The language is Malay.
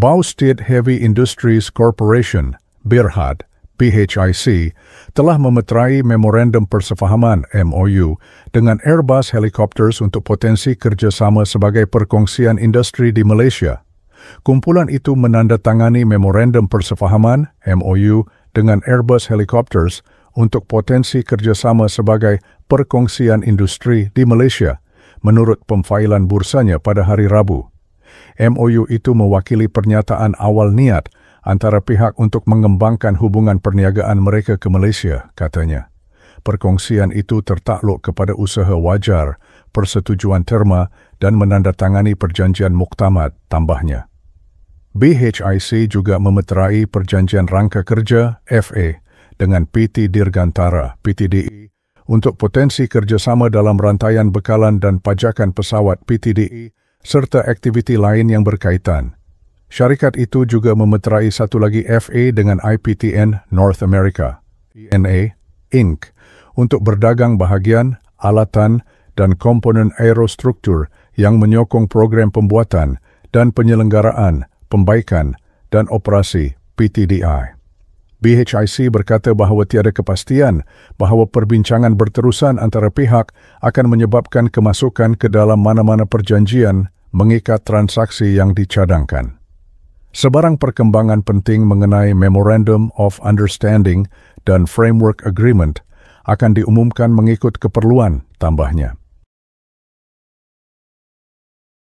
Baustate Heavy Industries Corporation, Berhad, BHIC, telah memeterai Memorandum Persefahaman MOU dengan Airbus Helicopters untuk potensi kerjasama sebagai perkongsian industri di Malaysia. Kumpulan itu menandatangani Memorandum Persefahaman MOU dengan Airbus Helicopters untuk potensi kerjasama sebagai perkongsian industri di Malaysia, menurut pemfailan bursanya pada hari Rabu. MOU itu mewakili pernyataan awal niat antara pihak untuk mengembangkan hubungan perniagaan mereka ke Malaysia, katanya. Perkongsian itu tertakluk kepada usaha wajar, persetujuan terma dan menandatangani perjanjian muktamad, tambahnya. BHIC juga memeterai perjanjian rangka kerja FA dengan PT Dirgantara PTDI untuk potensi kerjasama dalam rantaian bekalan dan pajakan pesawat PTDI serta aktiviti lain yang berkaitan. Syarikat itu juga memeterai satu lagi FA dengan IPTN North America, ENA, Inc., untuk berdagang bahagian, alatan dan komponen aerostruktur yang menyokong program pembuatan dan penyelenggaraan, pembaikan dan operasi PTDI. BHIC berkata bahawa tiada kepastian bahawa perbincangan berterusan antara pihak akan menyebabkan kemasukan ke dalam mana-mana perjanjian mengikat transaksi yang dicadangkan. Sebarang perkembangan penting mengenai Memorandum of Understanding dan Framework Agreement akan diumumkan mengikut keperluan, tambahnya.